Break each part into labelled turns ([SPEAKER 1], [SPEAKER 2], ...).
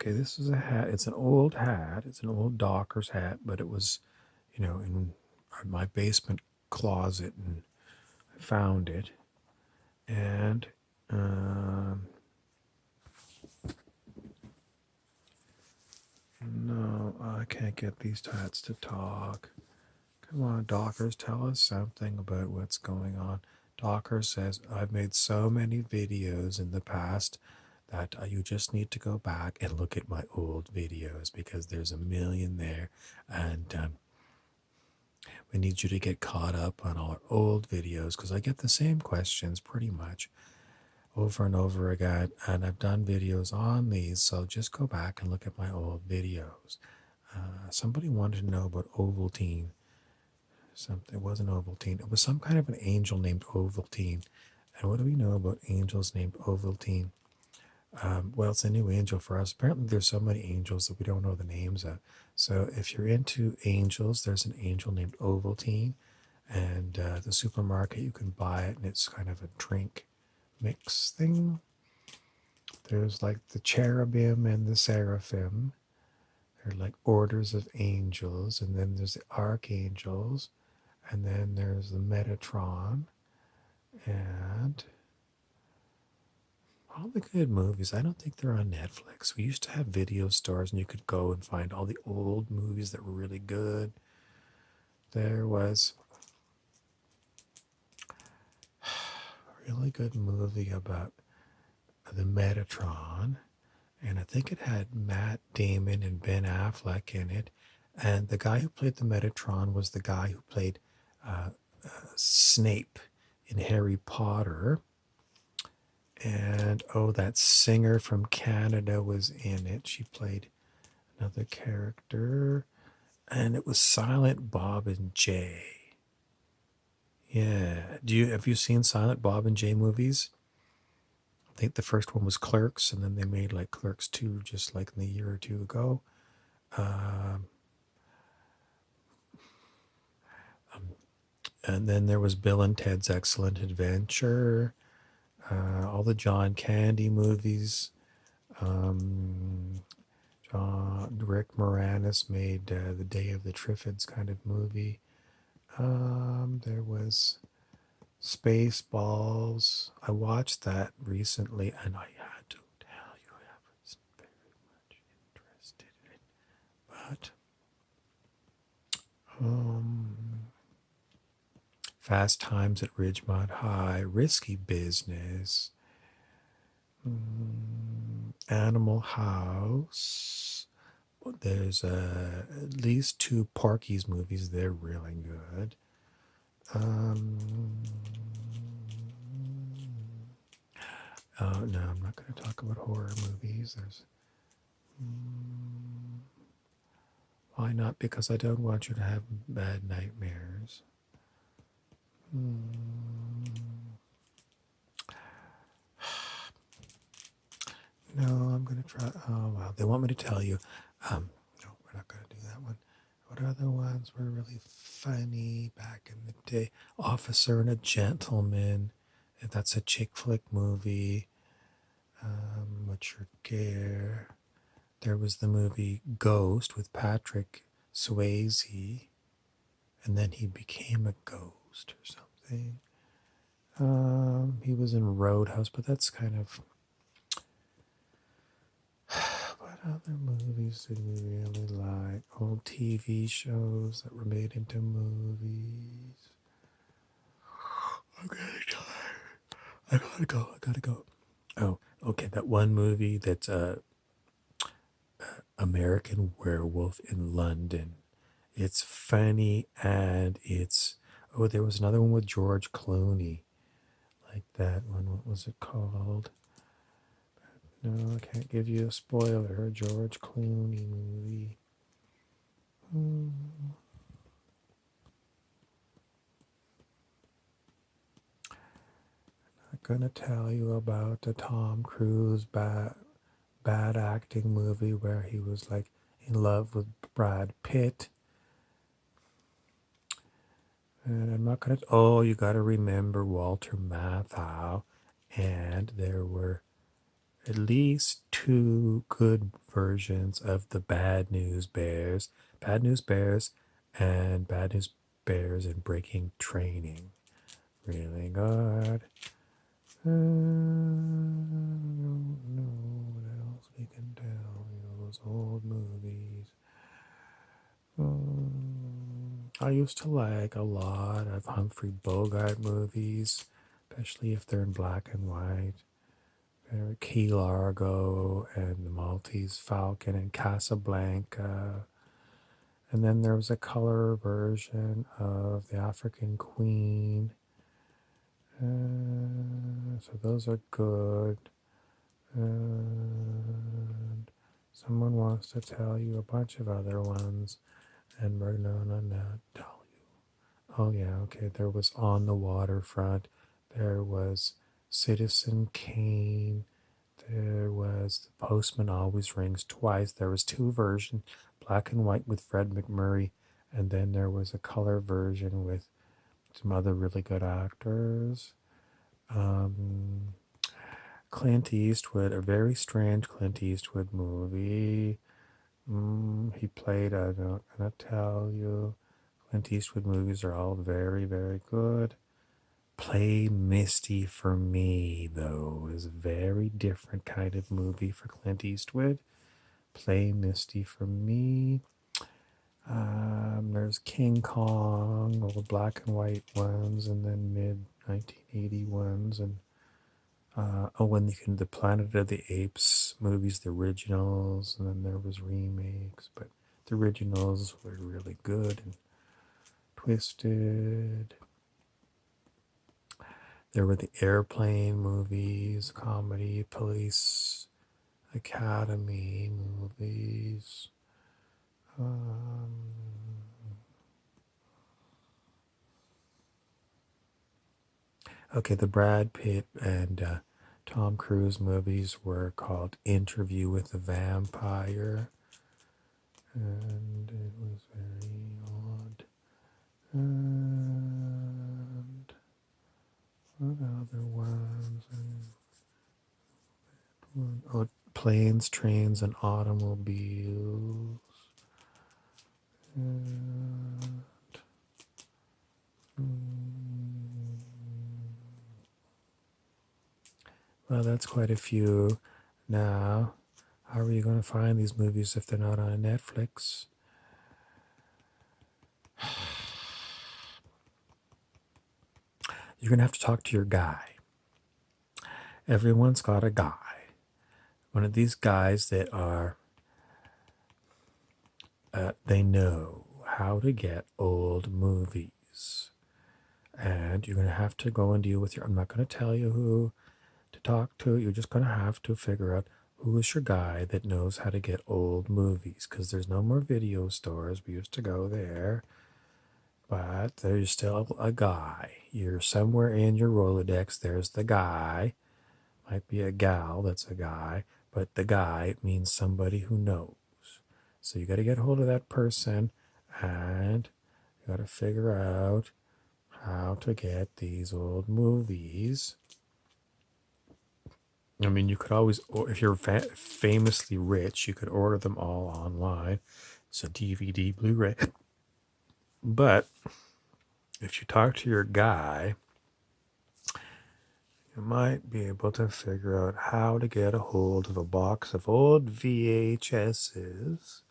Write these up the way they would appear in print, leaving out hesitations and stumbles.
[SPEAKER 1] Okay, this is a hat. It's an old hat. It's an old Dockers hat, but it was, in my basement closet, and I found it. And um, no, I can't get these hats to talk. Come on, Dockers, tell us something about what's going on. Docker says, I've made so many videos in the past that you just need to go back and look at my old videos because there's a million there. And we need you to get caught up on our old videos because I get the same questions pretty much over and over again. And I've done videos on these, so just go back and look at my old videos. Somebody wanted to know about Ovaltine. Something, it wasn't Ovaltine. It was some kind of an angel named Ovaltine. And what do we know about angels named Ovaltine? Well, it's a new angel for us. Apparently, there's so many angels that we don't know the names of. So, if you're into angels, there's an angel named Ovaltine, and the supermarket you can buy it, and it's kind of a drink mix thing. There's like the cherubim and the seraphim. They're like orders of angels, and then there's the archangels, and then there's the Metatron, and all the good movies. I don't think they're on Netflix. We used to have video stores and you could go and find all the old movies that were really good. There was a really good movie about the Metatron, and I think it had Matt Damon and Ben Affleck in it. And the guy who played the Metatron was the guy who played Snape in Harry Potter. And oh, that singer from Canada was in it. She played another character, and it was Silent Bob and Jay. Yeah, have you seen Silent Bob and Jay movies? I think the first one was Clerks, and then they made like Clerks 2 just like in the year or two ago. Um, and then there was Bill and Ted's Excellent Adventure, all the John Candy movies. Rick Moranis made the Day of the Triffids kind of movie. There was Spaceballs. I watched that recently, and I had to tell you I was very much interested in it. But Fast Times at Ridgemont High, Risky Business, Animal House. There's at least two Porky's movies. They're really good. No, I'm not going to talk about horror movies. Why not? Because I don't want you to have bad nightmares. No, I'm going to try. Oh, well, they want me to tell you. No, we're not going to do that one. What other ones were really funny back in the day? Officer and a Gentleman. That's a chick flick movie. Richard Gere. There was the movie Ghost with Patrick Swayze, and then he became a ghost or something. He was in Roadhouse, but that's kind of. What other movies did we really like? Old TV shows that were made into movies. I'm getting tired. I gotta go. Oh, okay. That one movie that's American Werewolf in London. It's funny and it's. Oh, there was another one with George Clooney. Like that one. What was it called? No, I can't give you a spoiler. George Clooney movie. I'm not gonna tell you about the Tom Cruise bad acting movie where he was like in love with Brad Pitt. And I'm not gonna. Oh, you gotta remember Walter Matthau, and there were at least two good versions of the Bad News Bears, Bad News Bears, and Bad News Bears in Breaking Training. Really good. I don't know what else we can tell you. Those old movies. I used to like a lot of Humphrey Bogart movies, especially if they're in black and white. Key Largo and The Maltese Falcon and Casablanca. And then there was a color version of The African Queen. So those are good. And someone wants to tell you a bunch of other ones, and we're gonna not tell you. Oh yeah, okay. There was On the Waterfront. There was Citizen Kane. There was The Postman Always Rings Twice. There was two versions, black and white with Fred McMurray, and then there was a color version with some other really good actors. Clint Eastwood, a very strange Clint Eastwood movie. He played, I'm not going to tell you. Clint Eastwood movies are all very, very good. Play Misty for Me, though, is a very different kind of movie for Clint Eastwood. Play Misty for Me. There's King Kong, all the black and white ones, and then mid 1980 ones, and the Planet of the Apes movies, the originals, and then there was remakes, but the originals were really good and twisted. There were the Airplane movies, comedy, Police Academy movies. Okay, the Brad Pitt and Tom Cruise movies were called Interview with the Vampire, and it was very odd. And what other ones? Oh, Planes, Trains, and Automobiles. And, well, that's quite a few. Now, how are you going to find these movies if they're not on Netflix? You're going to have to talk to your guy. Everyone's got a guy. One of these guys that are, they know how to get old movies. And you're going to have to go and deal with I'm not going to tell you who to talk to. You're just going to have to figure out who is your guy that knows how to get old movies, because there's no more video stores. We used to go there, but there's still a guy. You're somewhere in your Rolodex. There's the guy. Might be a gal that's a guy, but the guy means somebody who knows. So you got to get hold of that person, and you got to figure out how to get these old movies. I mean, you could always, if you're famously rich, you could order them all online. So DVD, Blu-ray. But if you talk to your guy, you might be able to figure out how to get a hold of a box of old VHSs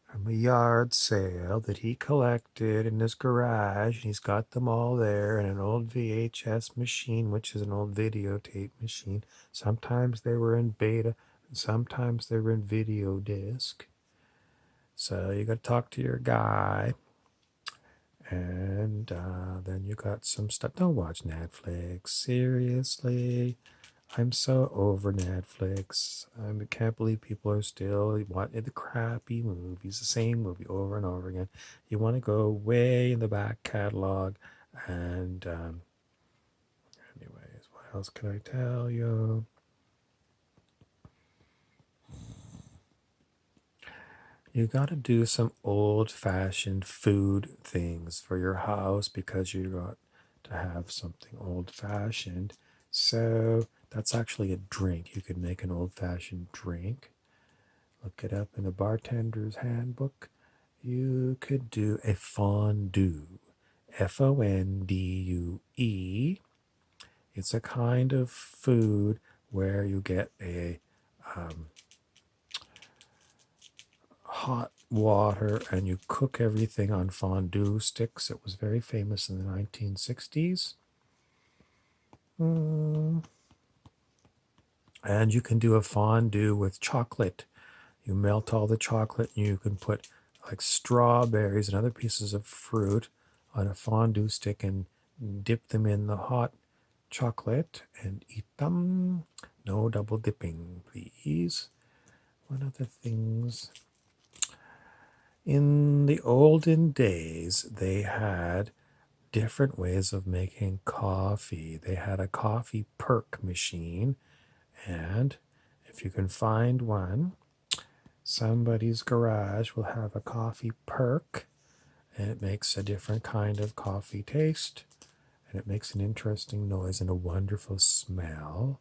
[SPEAKER 1] from a yard sale that he collected in his garage. And he's got them all there in an old VHS machine, which is an old videotape machine. Sometimes they were in beta, and sometimes they were in video disc. So you got to talk to your guy. And then you got some stuff. Don't watch Netflix. Seriously. I'm so over Netflix. I can't believe people are still watching the crappy movies, the same movie over and over again. You want to go way in the back catalog. And anyways, what else can I tell you? You got to do some old-fashioned food things for your house, because you got to have something old-fashioned. So That's actually a drink. You could make an old-fashioned drink. Look it up in the bartender's handbook. You could do a fondue. Fondue. It's a kind of food where you get a hot water and you cook everything on fondue sticks. It was very famous in the 1960s. And you can do a fondue with chocolate. You melt all the chocolate and you can put like strawberries and other pieces of fruit on a fondue stick and dip them in the hot chocolate and eat them. No double dipping, please. One of the things, in the olden days, they had different ways of making coffee. They had a coffee perk machine, and if you can find one, somebody's garage will have a coffee perk, and it makes a different kind of coffee taste, and it makes an interesting noise and a wonderful smell.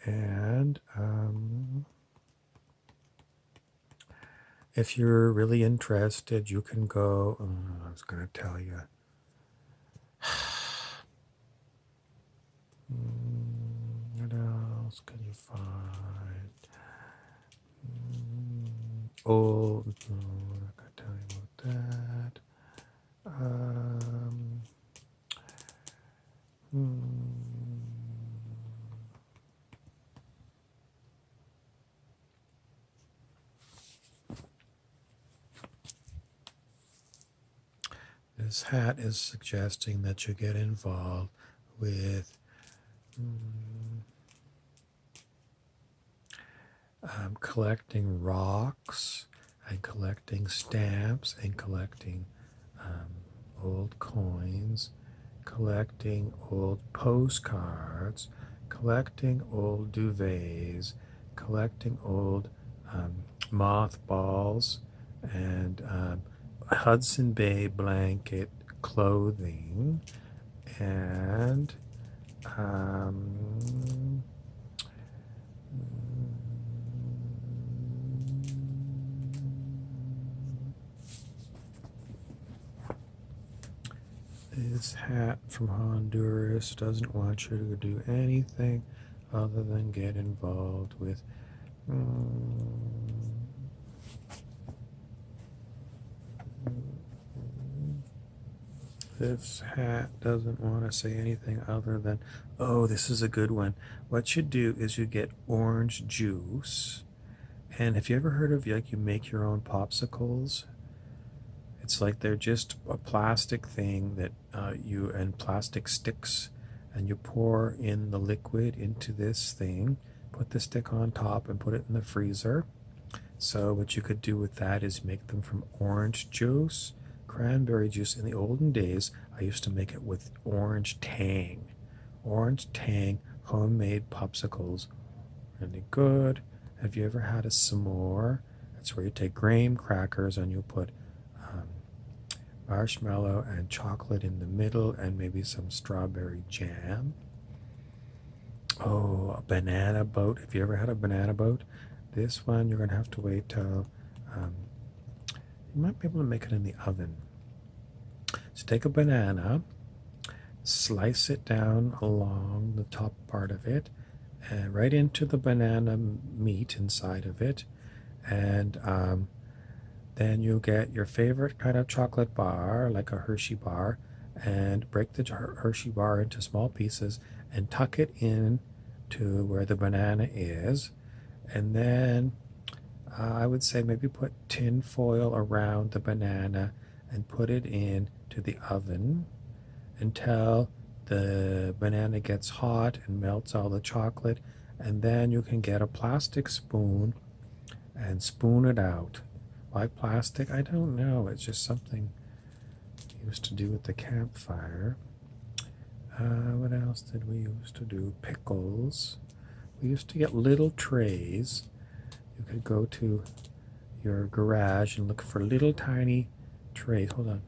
[SPEAKER 1] And if you're really interested, you can go, I was going to tell you. What else can you find? I'm not going to tell you about that. This hat is suggesting that you get involved with collecting rocks and collecting stamps and collecting old coins, collecting old postcards, collecting old duvets, collecting old mothballs and Hudson Bay blanket clothing, and this hat from Honduras doesn't want you to do anything other than get involved with this hat doesn't want to say anything other than, oh, this is a good one. What you do is you get orange juice. And have you ever heard of, like, you make your own popsicles? It's like they're just a plastic thing that and plastic sticks, and you pour in the liquid into this thing, put the stick on top and put it in the freezer. So what you could do with that is make them from orange juice, cranberry juice. In the olden days, I used to make it with orange tang. Orange tang homemade popsicles. Really good. Have you ever had a s'more? That's where you take graham crackers and you put marshmallow and chocolate in the middle and maybe some strawberry jam. Oh, a banana boat. Have you ever had a banana boat? This one you're going to have to wait till you might be able to make it in the oven. So take a banana, slice it down along the top part of it, and right into the banana meat inside of it, and then you get your favorite kind of chocolate bar, like a Hershey bar, and break the Hershey bar into small pieces and tuck it in to where the banana is. And then I would say maybe put tin foil around the banana and put it in to the oven until the banana gets hot and melts all the chocolate. And then you can get a plastic spoon and spoon it out. Why plastic? I don't know. It's just something we used to do with the campfire. What else did we used to do? Pickles. We used to get little trays. You could go to your garage and look for little tiny trays. Hold on.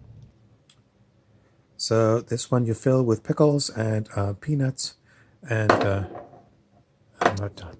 [SPEAKER 1] So this one you fill with pickles and peanuts, And I'm not done.